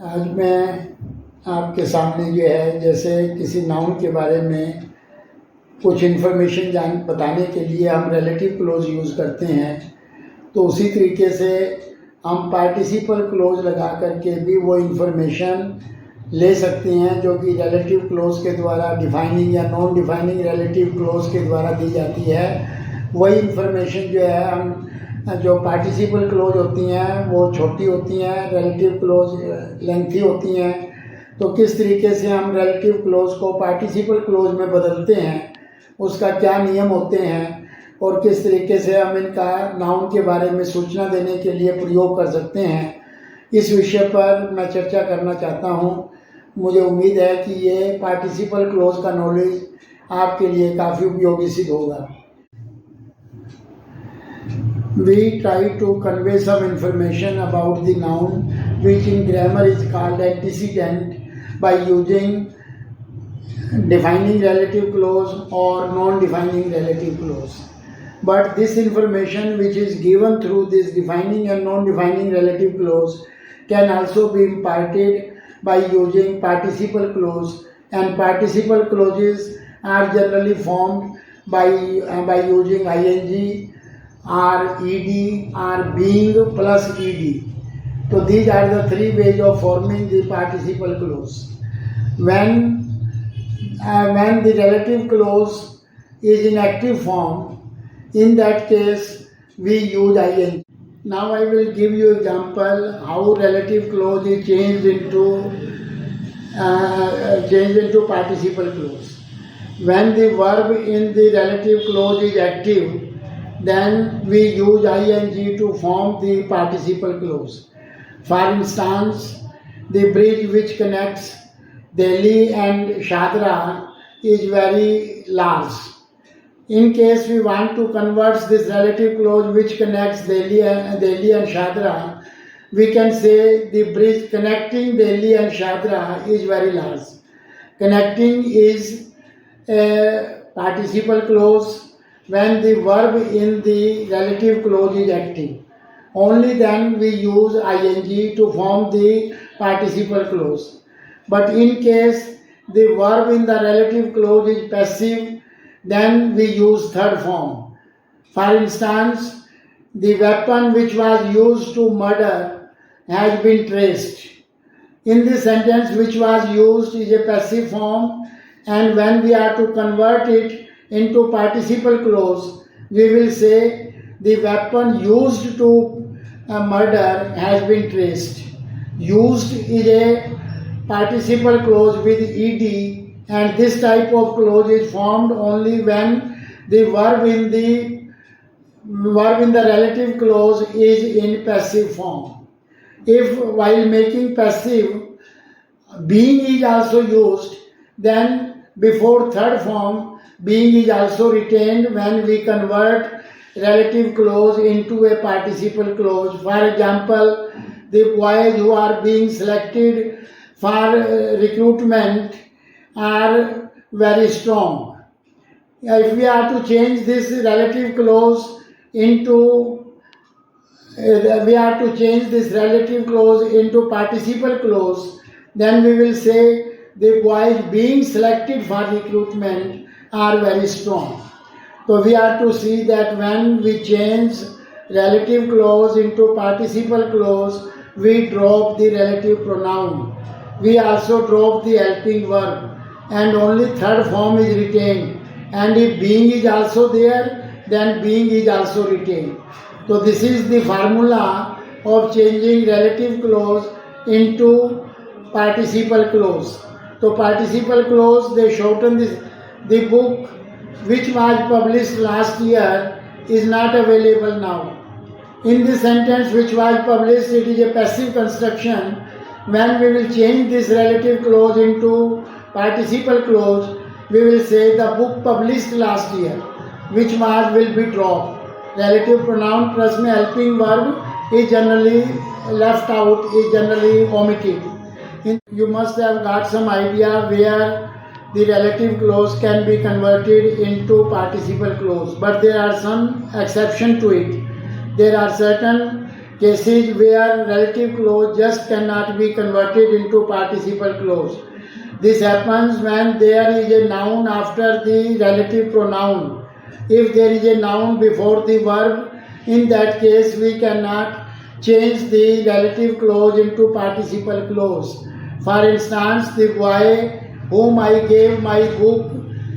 आज मैं आपके सामने जो है जैसे किसी नाउन के बारे में कुछ इन्फॉर्मेशन बताने के लिए हम रिलेटिव क्लोज यूज़ करते हैं, तो उसी तरीके से हम पार्टिसिपल क्लोज लगा करके भी वो इन्फॉर्मेशन ले सकते हैं जो कि रिलेटिव क्लोज के द्वारा डिफाइनिंग या नॉन डिफाइनिंग रिलेटिव क्लोज के द्वारा दी जाती है। वही इन्फॉर्मेशन जो है हम जो पार्टिसिपल क्लोज होती हैं वो छोटी होती हैं, रिलेटिव क्लोज लेंथी होती हैं। तो किस तरीके से हम रिलेटिव क्लोज को पार्टिसिपल क्लोज में बदलते हैं, उसका क्या नियम होते हैं और किस तरीके से हम इनका नाउन के बारे में सूचना देने के लिए प्रयोग कर सकते हैं, इस विषय पर मैं चर्चा करना चाहता हूँ। मुझे उम्मीद है कि ये पार्टिसिपल क्लोज का नॉलेज आपके लिए काफ़ी उपयोगी सिद्ध होगा। We try to convey some information about the noun which in grammar is called antecedent by using defining relative clause or non-defining relative clause. But this information which is given through this defining and non-defining relative clause can also be imparted by using participle clause, and participle clauses are generally formed by using ing or ed or being plus ed. So these are the three ways of forming the participle clause. When the relative clause is in active form, in that case we use ing. Now I will give you example how relative clause is changed into participle clause. When the verb in the relative clause is active, then we use ing to form the participle clause. For instance, the bridge which connects Delhi and Shadra is very large. In case we want to convert this relative clause which connects Delhi and Shadra, we can say the bridge connecting Delhi and Shadra is very large. Connecting is a participle clause when the verb in the relative clause is active. Only then we use ing to form the participle clause. But in case the verb in the relative clause is passive, then we use third form. For instance, the weapon which was used to murder has been traced. In this sentence, which was used is a passive form, and when we are to convert it into participle clause, we will say the weapon used to murder has been traced. Used is a participle clause with ed, and this type of clause is formed only when the verb in the relative clause is in passive form. If while making passive being is also used, then before third form being is also retained when we convert relative clause into a participle clause. For example, the boys who are being selected for recruitment are very strong. If we are to change this relative clause into participle clause, then we will say the boys being selected for recruitment are very strong. So we are to see that when we change relative clause into participle clause, we drop the relative pronoun. We also drop the helping verb, and only third form is retained. And if being is also there, then being is also retained. So this is the formula of changing relative clause into participle clause. So participle clause, they shorten this. The book which was published last year is not available now. In this sentence which was published, it is a passive construction. When we will change this relative clause into participle clause, we will say the book published last year, which was will be dropped. Relative pronoun plus में helping verb is generally left out, is generally omitted. You must have got some idea where the relative clause can be converted into participle clause, but there are some exception to it. There are certain cases where relative clause just cannot be converted into participle clause. This happens when there is a noun after the relative pronoun. If there is a noun before the verb, in that case we cannot change the relative clause into participle clause. For instance, the boy whom I gave my book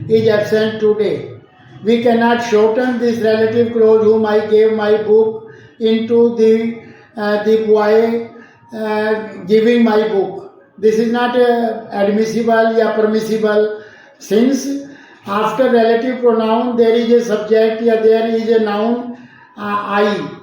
is absent today. We cannot shorten this relative clause whom I gave my book into the boy giving my book. This is not admissible or permissible, since after relative pronoun there is a subject or there is a noun I.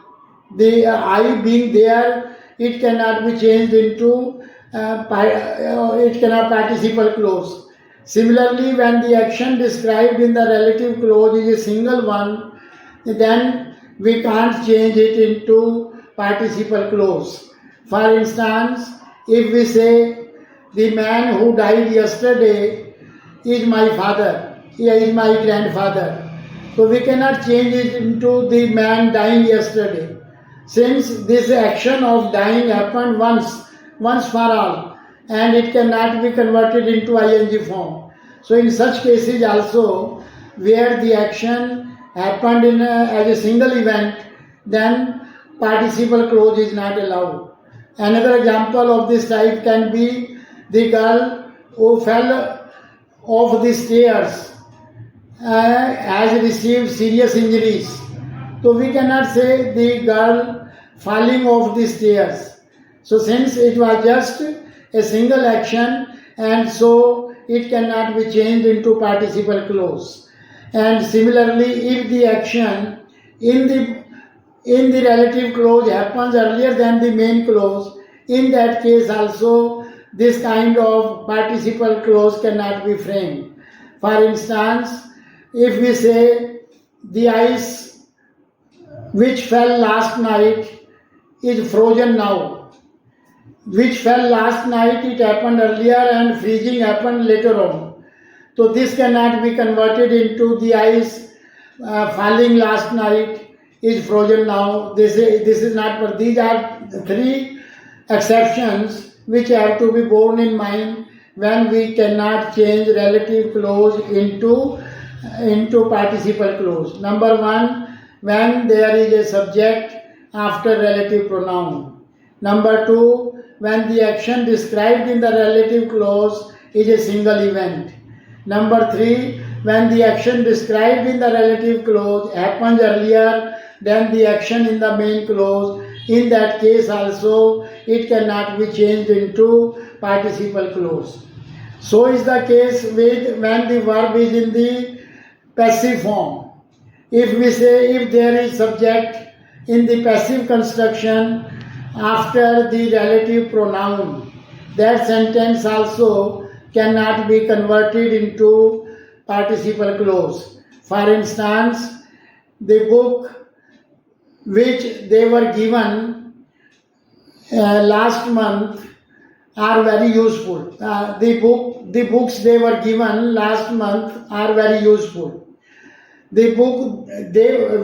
The I being there, it cannot be changed into it cannot participle clause. Similarly, when the action described in the relative clause is a single one, then we can't change it into participle clause. For instance, if we say the man who died yesterday is my father, he is my grandfather, so we cannot change it into the man dying yesterday, since this action of dying happened once for all, and it cannot be converted into ing form. So in such cases also, where the action happened as a single event, then participle clause is not allowed. Another example of this type can be the girl who fell off the stairs has received serious injuries. So we cannot say the girl falling off the stairs. So since it was just a single action, and so it cannot be changed into participle clause. And similarly, if the action in the relative clause happens earlier than the main clause, in that case also this kind of participle clause cannot be framed. For instance, if we say the ice which fell last night is frozen now. Which fell last night, it happened earlier, and freezing happened later on. So this cannot be converted into the ice falling last night is frozen now. This is not, but these are three exceptions which have to be borne in mind when we cannot change relative clause into participle clause. Number one, when there is a subject after relative pronoun. Number two, when the action described in the relative clause is a single event. Number three, when the action described in the relative clause happens earlier than the action in the main clause. In that case also, it cannot be changed into participle clause. So is the case with when the verb is in the passive form. If we say if there is subject in the passive construction after the relative pronoun, that sentence also cannot be converted into participle clause. For instance, the book which they were given last month are very useful. The books they were given last month are very useful. The book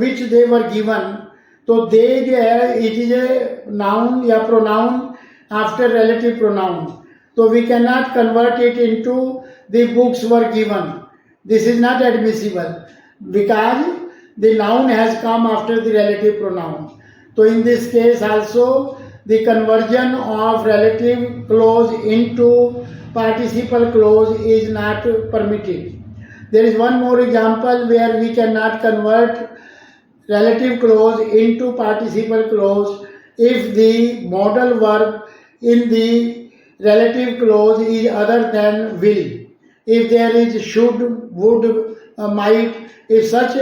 which they were given, so they it is a noun or pronoun after relative pronoun. So we cannot convert it into the books were given. This is not admissible because the noun has come after the relative pronoun. So in this case also, the conversion of relative clause into participle clause is not permitted. There is one more example where we cannot convert relative clause into participle clause if the modal verb in the relative clause is other than will. If there is should, would, might, if such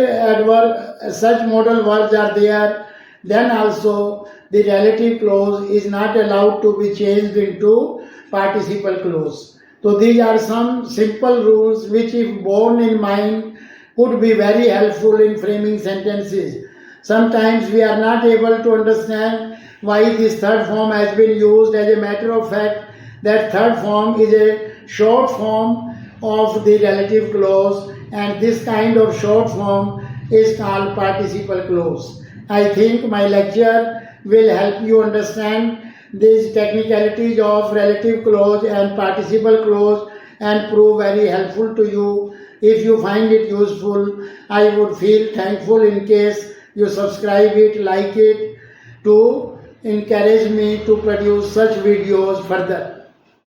modal verbs are there, then also the relative clause is not allowed to be changed into participle clause. So these are some simple rules which, if borne in mind, could be very helpful in framing sentences. Sometimes we are not able to understand why this third form has been used. As a matter of fact, that third form is a short form of the relative clause, and this kind of short form is called participle clause. I think my lecture will help you understand these technicalities of relative clause and participle clause and prove very helpful to you. If you find it useful, I would feel thankful in case you subscribe it, like it, to encourage me to produce such videos further.